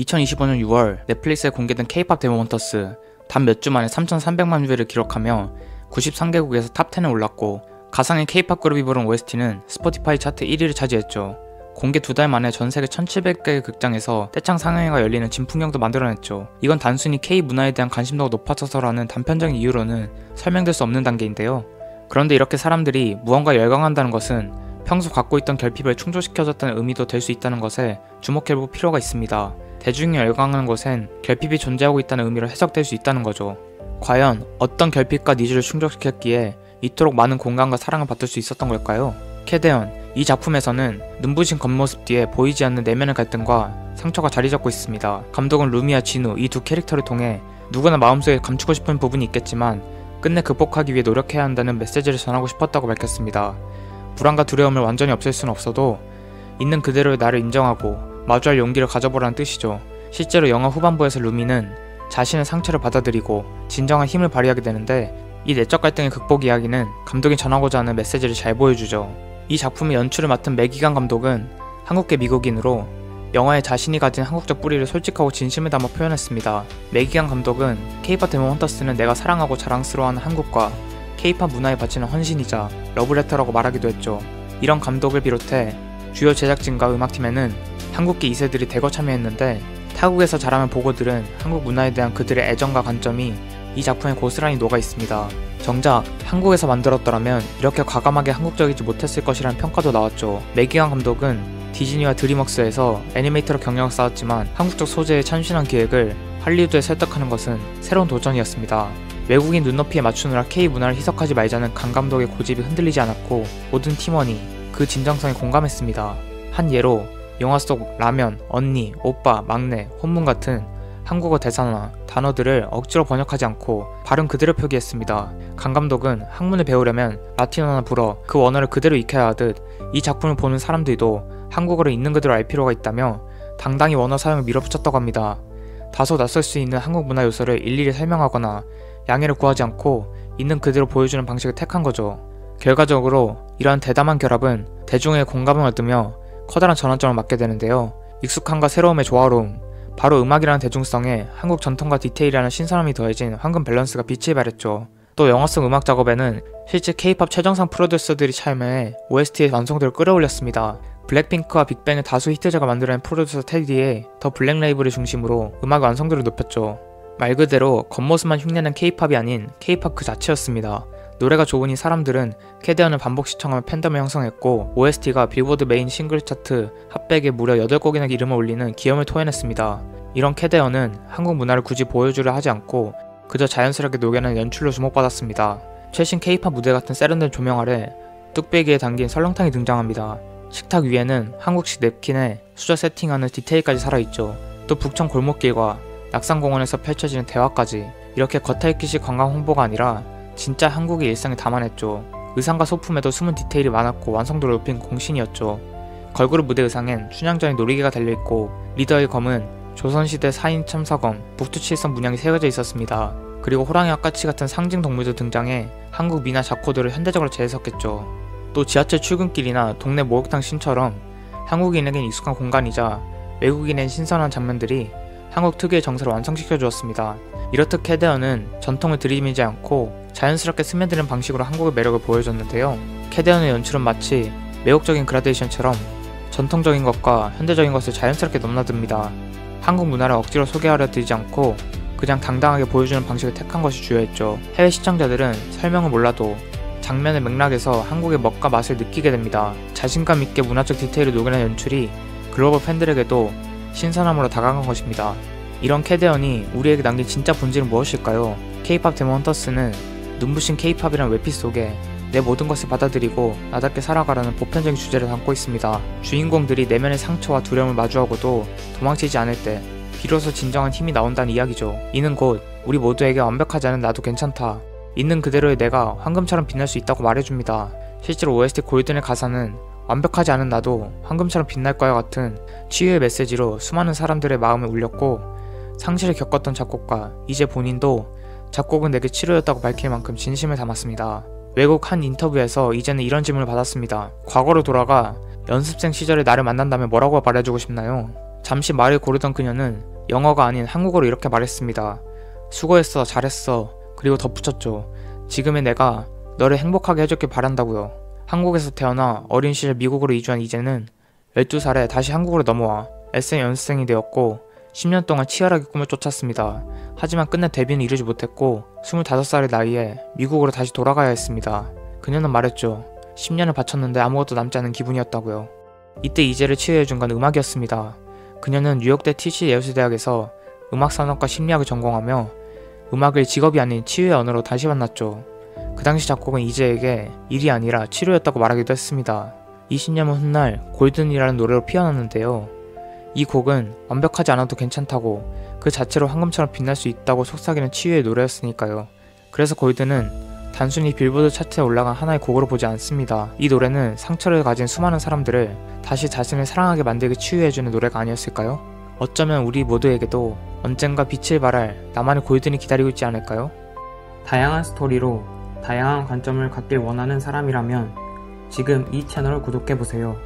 2025년 6월 넷플릭스에 공개된 K-POP 데몬 헌터스 단 몇 주 만에 3,300만 뷰를 기록하며 93개국에서 탑10에 올랐고 가상의 K-POP 그룹이 부른 OST는 스포티파이 차트 1위를 차지했죠. 공개 2달 만에 전세계 1700개의 극장에서 떼창 상영회가 열리는 진풍경도 만들어냈죠. 이건 단순히 K-문화에 대한 관심도가 높아져서라는 단편적인 이유로는 설명될 수 없는 단계인데요. 그런데 이렇게 사람들이 무언가 열광한다는 것은 평소 갖고 있던 결핍을 충족시켜줬다는 의미도 될 수 있다는 것에 주목해볼 필요가 있습니다. 대중이 열광하는 것엔 결핍이 존재하고 있다는 의미로 해석될 수 있다는 거죠. 과연 어떤 결핍과 니즈를 충족시켰기에 이토록 많은 공감과 사랑을 받을 수 있었던 걸까요? 캐대언, 이 작품에서는 눈부신 겉모습 뒤에 보이지 않는 내면의 갈등과 상처가 자리 잡고 있습니다. 감독은 루미와 진우 이 두 캐릭터를 통해 누구나 마음속에 감추고 싶은 부분이 있겠지만 끝내 극복하기 위해 노력해야 한다는 메시지를 전하고 싶었다고 밝혔습니다. 불안과 두려움을 완전히 없앨 수는 없어도 있는 그대로의 나를 인정하고 마주할 용기를 가져보라는 뜻이죠. 실제로 영화 후반부에서 루미는 자신의 상처를 받아들이고 진정한 힘을 발휘하게 되는데 이 내적 갈등의 극복 이야기는 감독이 전하고자 하는 메시지를 잘 보여주죠. 이 작품의 연출을 맡은 매기강 감독은 한국계 미국인으로 영화에 자신이 가진 한국적 뿌리를 솔직하고 진심을 담아 표현했습니다. 매기강 감독은 K-POP 데몬 헌터스는 내가 사랑하고 자랑스러워하는 한국과 K-POP 문화에 바치는 헌신이자 러브레터라고 말하기도 했죠. 이런 감독을 비롯해 주요 제작진과 음악팀에는 한국계 2세들이 대거 참여했는데 타국에서 자라는 보고들은 한국 문화에 대한 그들의 애정과 관점이 이 작품에 고스란히 녹아 있습니다. 정작 한국에서 만들었더라면 이렇게 과감하게 한국적이지 못했을 것이라는 평가도 나왔죠. 매기강 감독은 디즈니와 드림웍스에서 애니메이터로 경력을 쌓았지만 한국적 소재의 참신한 기획을 할리우드에 설득하는 것은 새로운 도전이었습니다. 외국인 눈높이에 맞추느라 K-문화를 희석하지 말자는 강 감독의 고집이 흔들리지 않았고 모든 팀원이 그 진정성에 공감했습니다. 한 예로 영화 속 라면, 언니, 오빠, 막내, 혼문 같은 한국어 대사나 단어들을 억지로 번역하지 않고 발음 그대로 표기했습니다. 강 감독은 한문을 배우려면 라틴어나 불어 그 원어를 그대로 익혀야 하듯 이 작품을 보는 사람들도 한국어를 있는 그대로 알 필요가 있다며 당당히 원어 사용을 밀어붙였다고 합니다. 다소 낯설 수 있는 한국 문화 요소를 일일이 설명하거나 양해를 구하지 않고 있는 그대로 보여주는 방식을 택한 거죠. 결과적으로 이러한 대담한 결합은 대중의 공감을 얻으며 커다란 전환점을 맞게 되는데요. 익숙함과 새로움의 조화로움, 바로 음악이라는 대중성에 한국 전통과 디테일이라는 신선함이 더해진 황금 밸런스가 빛을 발했죠. 또 영화 속 음악 작업에는 실제 K-POP 최정상 프로듀서들이 참여해 OST의 완성도를 끌어올렸습니다. 블랙핑크와 빅뱅의 다수 히트작을 만들어낸 프로듀서 테디의 더 블랙 레이블을 중심으로 음악 완성도를 높였죠. 말 그대로 겉모습만 흉내낸 K-POP이 아닌 K-POP 그 자체였습니다. 노래가 좋으니 사람들은 캐대언을 반복 시청하며 팬덤을 형성했고 OST가 빌보드 메인 싱글 차트 핫백에 무려 8곡이나 이름을 올리는 기염을 토해냈습니다. 이런 캐대언은 한국 문화를 굳이 보여주려 하지 않고 그저 자연스럽게 녹여낸 연출로 주목받았습니다. 최신 K-POP 무대 같은 세련된 조명 아래 뚝배기에 담긴 설렁탕이 등장합니다. 식탁 위에는 한국식 냅킨에 수저 세팅하는 디테일까지 살아있죠. 또 북청 골목길과 낙산공원에서 펼쳐지는 대화까지 이렇게 겉핥기식 관광 홍보가 아니라 진짜 한국의 일상을 담아냈죠. 의상과 소품에도 숨은 디테일이 많았고 완성도를 높인 공신이었죠. 걸그룹 무대 의상엔 춘향전의 놀이개가 달려있고 리더의 검은 조선시대 4인 참사검, 북두칠성 문양이 새겨져 있었습니다. 그리고 호랑이와 까치 같은 상징 동물도 등장해 한국 미나 자코드를 현대적으로 재해석했죠. 또 지하철 출근길이나 동네 목욕탕 씬처럼 한국인에겐 익숙한 공간이자 외국인엔 신선한 장면들이 한국 특유의 정서를 완성시켜 주었습니다. 이렇듯 캐대언은 전통을 들이미지 않고 자연스럽게 스며드는 방식으로 한국의 매력을 보여줬는데요. 캐대언의 연출은 마치 매혹적인 그라데이션처럼 전통적인 것과 현대적인 것을 자연스럽게 넘나듭니다. 한국 문화를 억지로 소개하려 들지 않고 그냥 당당하게 보여주는 방식을 택한 것이 주요했죠. 해외 시청자들은 설명을 몰라도 장면의 맥락에서 한국의 멋과 맛을 느끼게 됩니다. 자신감 있게 문화적 디테일을 녹여낸 연출이 글로벌 팬들에게도 신선함으로 다가간 것입니다. 이런 캐대언이 우리에게 남긴 진짜 본질은 무엇일까요? K-POP 데몬 헌터스는 눈부신 K-POP이라는 외피 속에 내 모든 것을 받아들이고 나답게 살아가라는 보편적인 주제를 담고 있습니다. 주인공들이 내면의 상처와 두려움을 마주하고도 도망치지 않을 때 비로소 진정한 힘이 나온다는 이야기죠. 이는 곧 우리 모두에게 완벽하지 않은 나도 괜찮다, 있는 그대로의 내가 황금처럼 빛날 수 있다고 말해줍니다. 실제로 OST 골든의 가사는 완벽하지 않은 나도 황금처럼 빛날 거야 같은 치유의 메시지로 수많은 사람들의 마음을 울렸고 상실을 겪었던 작곡가 이제 본인도 작곡은 내게 치료였다고 밝힐 만큼 진심을 담았습니다. 외국 한 인터뷰에서 이제는 이런 질문을 받았습니다. 과거로 돌아가 연습생 시절에 나를 만난다면 뭐라고 말해주고 싶나요? 잠시 말을 고르던 그녀는 영어가 아닌 한국어로 이렇게 말했습니다. 수고했어, 잘했어. 그리고 덧붙였죠. 지금의 내가 너를 행복하게 해줬길 바란다고요. 한국에서 태어나 어린 시절 미국으로 이주한 이제는 12살에 다시 한국으로 넘어와 SM 연습생이 되었고 10년 동안 치열하게 꿈을 쫓았습니다. 하지만 끝내 데뷔는 이루지 못했고 25살의 나이에 미국으로 다시 돌아가야 했습니다. 그녀는 말했죠. 10년을 바쳤는데 아무것도 남지 않은 기분이었다고요. 이때 이제를 치유해준 건 음악이었습니다. 그녀는 뉴욕대 TC 예술대학에서 음악산업과 심리학을 전공하며 음악을 직업이 아닌 치유의 언어로 다시 만났죠. 그 당시 작곡은 이제에게 일이 아니라 치료였다고 말하기도 했습니다. 20년 훗날 골든이라는 노래로 피어났는데요. 이 곡은 완벽하지 않아도 괜찮다고 그 자체로 황금처럼 빛날 수 있다고 속삭이는 치유의 노래였으니까요. 그래서 골든은 단순히 빌보드 차트에 올라간 하나의 곡으로 보지 않습니다. 이 노래는 상처를 가진 수많은 사람들을 다시 자신을 사랑하게 만들게 치유해주는 노래가 아니었을까요? 어쩌면 우리 모두에게도 언젠가 빛을 발할 나만의 골든이 기다리고 있지 않을까요? 다양한 스토리로 다양한 관점을 갖길 원하는 사람이라면 지금 이 채널을 구독해보세요.